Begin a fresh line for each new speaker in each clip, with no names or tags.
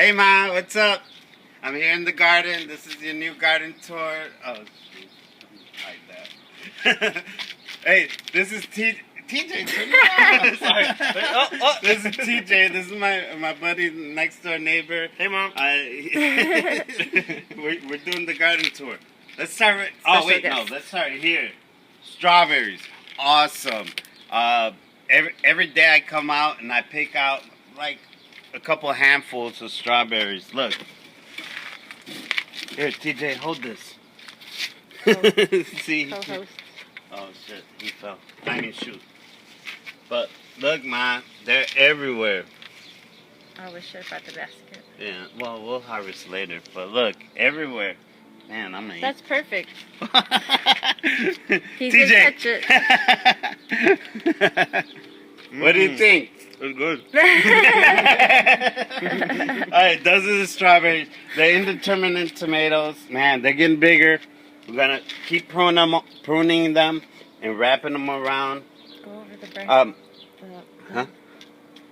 Hey, Ma, what's up? I'm here in the garden. This is your new garden tour. Oh, shoot. Like that. Hey, this is TJ. Turn it off.
Sorry.
This is TJ. This is my buddy, next door neighbor.
Hey, Mom.
We're doing the garden tour. Let's start with.
Special guest.
Let's start here. Strawberries, awesome. Every day I come out and I pick out like a couple handfuls of strawberries. Look. Here, TJ, hold this. See?
Co-host.
Oh shit, he fell. I mean, shoot. But look, Ma, they're everywhere.
I wish I brought the basket.
Yeah, well, we'll harvest later. But look, everywhere. Man, I'm gonna
That's perfect.
eat.
He did catch it.
What do you think?
It's good.
Alright, those are the strawberries. The indeterminate tomatoes. Man, they're getting bigger. We're gonna keep pruning them and wrapping them around.
Go over the branch.
Huh?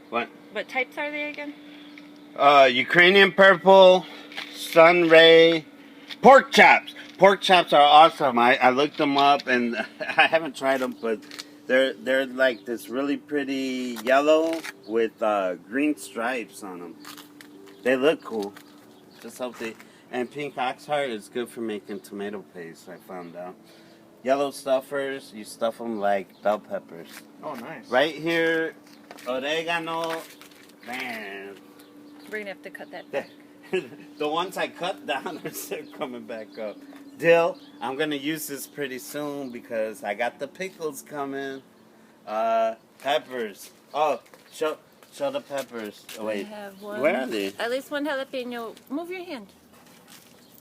What?
What types are they again?
Ukrainian purple, sunray, pork chops. Pork chops are awesome. I looked them up and I haven't tried them, but they're like this really pretty yellow with green stripes on them. They look cool. Just hope they. And pink oxheart is good for making tomato paste. I found out. Yellow stuffers, you stuff them like bell peppers.
Oh, nice.
Right here, oregano. Man,
We're gonna have to cut that back.
the ones I cut down are still coming back up. Dill, I'm gonna use this pretty soon because I got the pickles coming. Peppers. Oh, show the peppers. Oh, wait,
I have one.
where are they?
At least one jalapeno. Move your hand.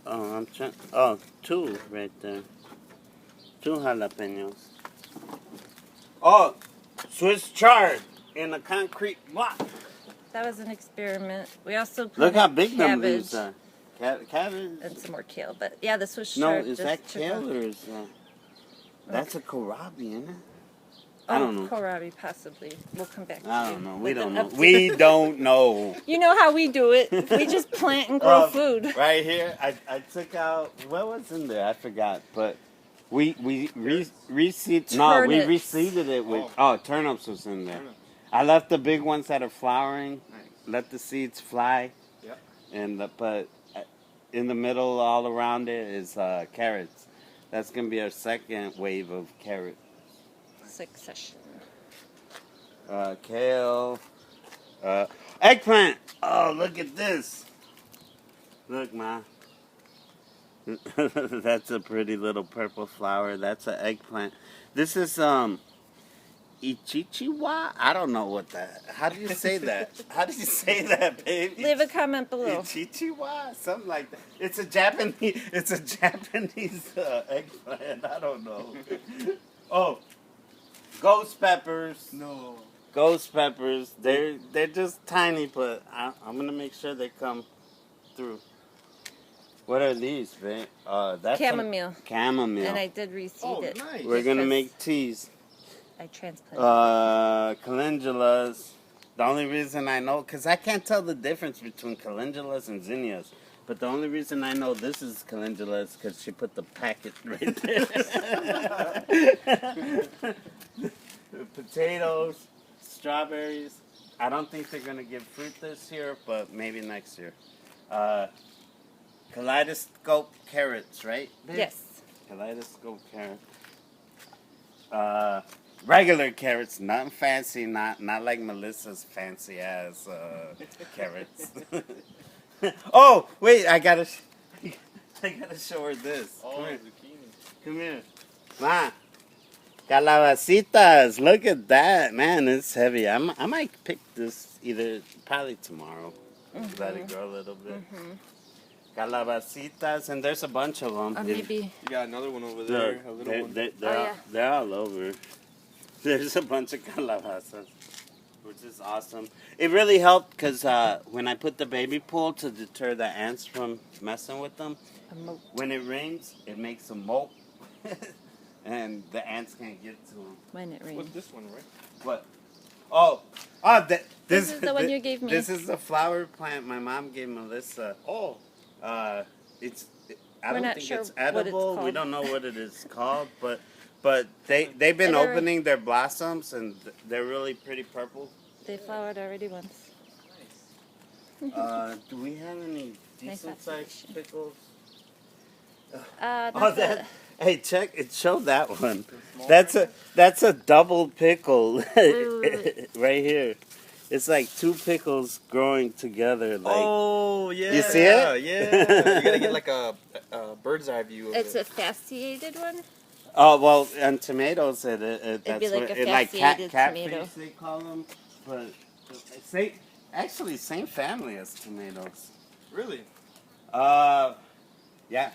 Oh, I'm trying. Oh, two right there. 2 jalapenos. Oh, Swiss chard in a concrete block.
That was an experiment. We also put
Look how big them
cabbage
leaves are. Cabbage.
and some more kale. But yeah, the Swiss
No,
chard
is
just
that
took
kale
off.
or is that? That's a kohlrabi, isn't it?
Oh,
I don't know.
kohlrabi, possibly. We'll come back to
I
you
don't know. We
with
don't
an
know.
update.
We don't know.
You know how we do it. We just plant and grow food.
Right here, I took out what was in there. I forgot, but we reseeded. No, we
Turnips.
reseeded it with. Turnips was in there.
Turnips.
I left the big ones that are flowering.
Nice.
Let the seeds fly.
Yep.
And but in the middle, all around it is carrots. That's gonna be our second wave of carrots.
Succession.
Kale, eggplant. Oh, look at this. Look, Ma. That's a pretty little purple flower. That's an eggplant. This is Ichichiwa. I don't know what that. How do you say that? How do you say that, baby?
Leave a comment below.
Ichichiwa, something like that. It's a Japanese. It's a Japanese eggplant. I don't know. Oh, ghost peppers.
No.
Ghost peppers. They're just tiny, but I'm gonna make sure they come through. What are these, babe? That's
Chamomile.
Chamomile.
And I did reseed it.
Nice.
We're gonna
because
make teas.
I transplanted.
Calendulas. The only reason I know, because I can't tell the difference between calendulas and zinnias. But the only reason I know this is calendula is because she put the packet right there. Potatoes, strawberries. I don't think they're going to give fruit this year, but maybe next year. Kaleidoscope carrots, right? babe?
Yes.
Kaleidoscope carrots. Regular carrots, nothing fancy, not like Melissa's fancy ass carrots. Oh, wait, I gotta show her this.
Oh,
Come here.
zucchini.
Come here. Ma. Calabacitas. Look at that. Man, it's heavy. I might pick this probably tomorrow. Let it grow a little bit. Calabacitas, and there's a bunch of them.
Or maybe.
You got another one over there. A little one.
They're all over. There's a bunch of calabazas, which is awesome. It really helped because when I put the baby pool to deter the ants from messing with them, when it rains, it makes them molt. And the ants can't get to them.
When it rains.
What's this one, right?
What? Oh,
This is the one you gave me.
This is the flower plant my mom gave Melissa.
Oh.
It's.
We're
don't
not
think
sure
it's
what it's
edible. We
called.
don't know what it is called, but they've been
They're-
opening their blossoms and they're really pretty purple.
They flowered already once.
Do we have any
Nice
decent sized
observation.
pickles?
That's
Oh, that. Hey, check it. Show that one. That's a double pickle right here. It's like two pickles growing together. Like
Oh yeah.
You see it?
Yeah. You gotta get like a bird's eye view of
It's
it.
a fasciated one.
oh well, and tomatoes that's
be like
what
a
like
fasciated
catfish
tomato.
they call them, but same actually same family as tomatoes.
Really?
Yeah.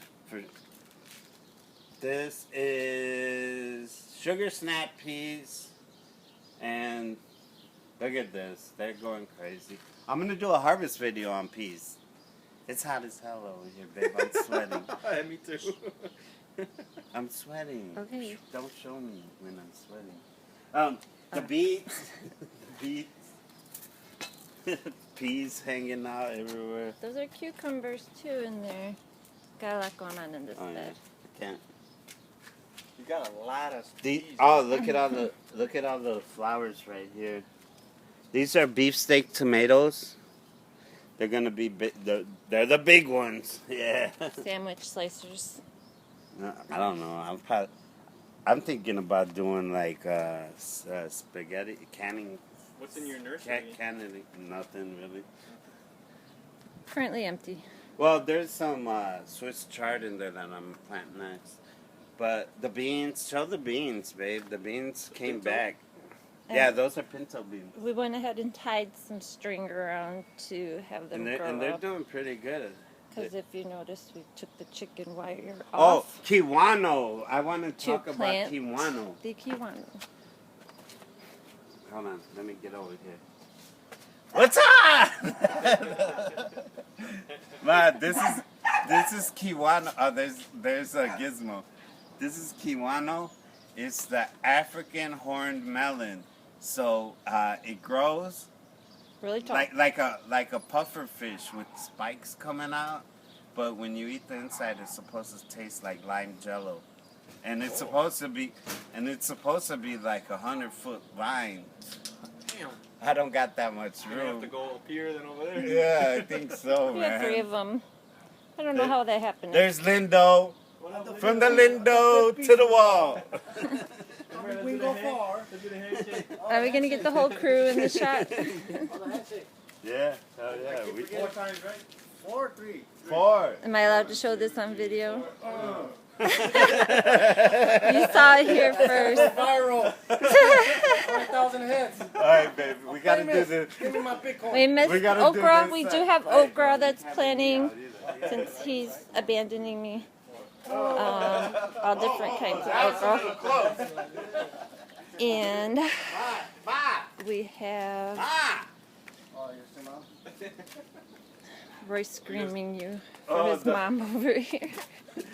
This is sugar snap peas, and look at this. They're going crazy. I'm gonna do a harvest video on peas. It's hot as hell over here, babe. I'm sweating.
Me too.
I'm sweating.
Okay.
Don't show me when I'm sweating. The beets, the beets, peas hanging out everywhere.
Those are cucumbers too in there. Got a lot going on in this
Oh yeah,
bed.
I can't.
You got a lot of
The,
peas.
oh, look at all the flowers right here. These are beefsteak tomatoes. They're gonna be they're the big ones. Yeah.
Sandwich slicers.
I don't know. I'm thinking about doing like spaghetti canning.
What's in your nursery?
Canning, nothing really.
Currently empty.
Well, there's some Swiss chard in there that I'm planting next. But the beans, show the beans, babe. The beans came
Pinto?
back.
And
Yeah, those are pinto beans.
We went ahead and tied some string around to have them
And
grow
they're
up.
doing pretty good.
Because if you notice, we took the chicken wire
Oh,
off.
kiwano. I want to talk about
plant
kiwano.
The kiwano.
Hold on, let me get over here. What's up? Man, this is kiwano. Oh, there's a gizmo. This is kiwano. It's the African horned melon. So it grows
Really tall.
like a puffer fish with spikes coming out. But when you eat the inside, it's supposed to taste like lime jello, and it's supposed to be like 100-foot vine.
Damn.
I don't got that much
You're gonna have
room.
to go up here then over there.
Yeah, I think so,
we had 3
man.
of them. I don't know how that happened.
There's Lindo. From the Lindo to the wall.
We can go far.
Are we going to get the whole crew in the shot?
Yeah, hell yeah. We
4 times, right? 4 or 3?
4.
Am I allowed to show this on video? You saw it here first.
Viral. 4,000 hits.
All right, baby. We got to do this.
Give me my Bitcoin.
We missed
We gotta do
Okra.
this
We do
side.
have
Hey,
Okra
baby,
that's
you have
planting
it.
since he's abandoning me. All different kinds of okra. And we have Roy screaming you for
Oh,
his mom over here.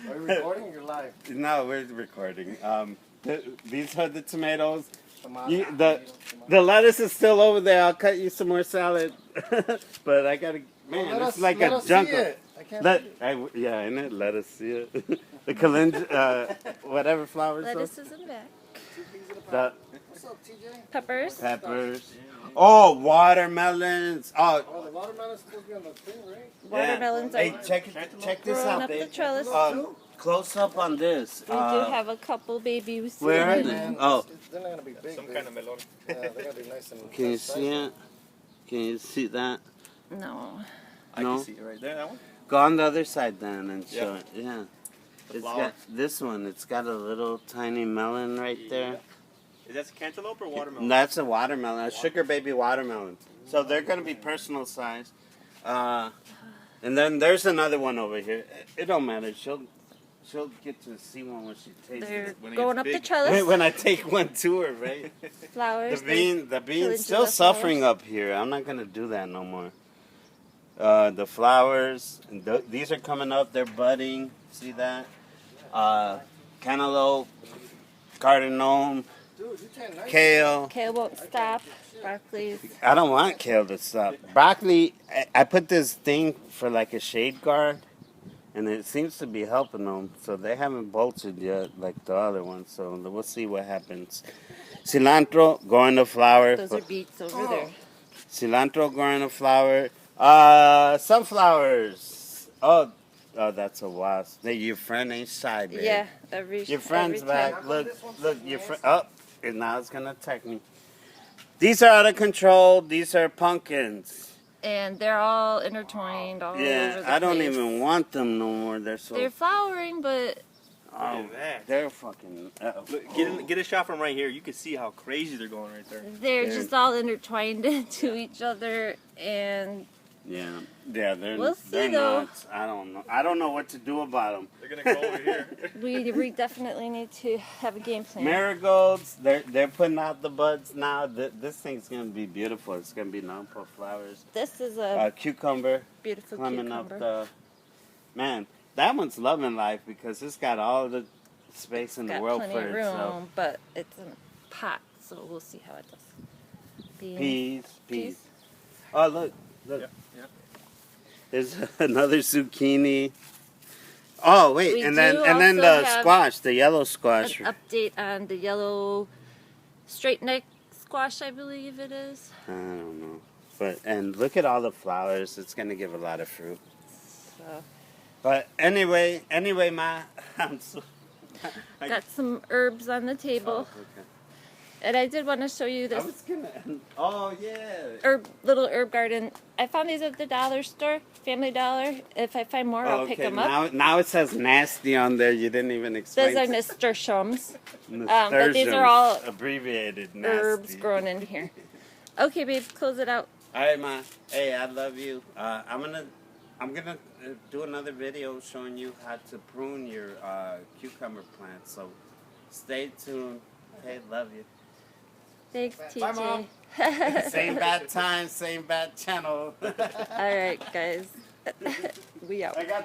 Are you recording or you're live?
No, we're recording. These are the tomatoes.
Tomato.
The lettuce is still over there. I'll cut you some more salad. But I gotta, man, it's like a jungle.
I can't
Yeah, isn't it? Let us see it. The calendula, whatever flowers.
Lettuce is in back.
The
What's up, TJ?
Peppers.
peppers. Oh, watermelons. Oh,
Oh, the watermelon's supposed to be on the thing, right?
Watermelons
Hey,
are
check this
growing
out,
up the
babe.
trellis.
Close up on this.
We do have a couple babies.
where are they?
Man,
Oh,
they're not gonna be big.
Some
big.
kind of melon.
Yeah, they're gonna be nice and.
can you
size.
see it? Can you see that?
No.
I
No.
can see it right there. That one.
Go on the other side then and show
Yeah.
it. Yeah.
The
It's
flower.
got this one. It's got a little tiny melon right there.
Is that cantaloupe or
And
watermelon?
that's a watermelon, a sugar baby watermelon. So they're gonna be personal size. And then there's another one over here. It don't matter. She'll get to see one when she tastes
They're
it.
when it
going
gets
up the
big.
trellis.
When I take one to her, right?
Flowers.
The
Calendula
bean's still
flowers.
suffering up here. I'm not gonna do that no more. The flowers, and these are coming up. They're budding. See that? Cantaloupe, cardamom,
Dude, you can't nice.
kale.
Kale won't stop. Broccoli's.
I don't want kale to stop. Broccoli, I put this thing for like a shade guard, and it seems to be helping them. So they haven't bolted yet like the other ones. So we'll see what happens. Cilantro going to flower.
Those are beets over there.
Cilantro going to flower. Sunflowers. Oh, that's a wasp. Hey, your friend ain't shy, babe.
Yeah,
Your friend's
every time.
back. Look, your friend. Oh, and now it's gonna attack me. These are out of control. These are pumpkins.
And they're all intertwined all over
Yeah,
the
I don't
place.
even want them no more. They're so.
They're flowering, but
Oh,
Look at that.
they're fucking.
Look, get a shot from right here. You can see how crazy they're going right there.
they're
They're-
just all intertwined into each other. And
Yeah, they're.
We'll see,
they're
though.
nuts. I don't know what to do about them.
They're gonna go over here.
we definitely need to have a game plan.
Marigolds, they're putting out the buds now. This thing's gonna be beautiful. It's gonna be non-puff flowers.
This is a
Cucumber
beautiful
climbing
cucumber.
up the. Man, that one's loving life because it's got all the space in the
Got
world
plenty
for
of
itself.
room, but it's in a pot, so we'll see how it does.
Peas.
Peas.
Oh look.
Yeah.
There's another zucchini. Oh wait,
We
and then
do
the
also have
squash, the yellow
An
squash.
update on the yellow straight neck squash, I believe it is.
I don't know, and look at all the flowers. It's gonna give a lot of fruit.
So
But anyway, Ma, I'm so.
got some herbs on the table,
okay.
and I did want to show you
I
this
was gonna. Oh yeah.
little herb garden. I found these at the dollar store, Family Dollar. If I find more, I'll pick them up.
Now it says nasty on there. You didn't even explain.
Those are nasturtiums,
nasturtiums.
but these are all
abbreviated. Nasty.
herbs growing in here. Okay, babe, close it out.
All right, Ma. Hey, I love you. I'm gonna do another video showing you how to prune your cucumber plants. So stay tuned. Hey, love you.
Thanks,
Bye, Mom.
TJ.
Same bad time, same bad channel.
All right, guys. We out.
I got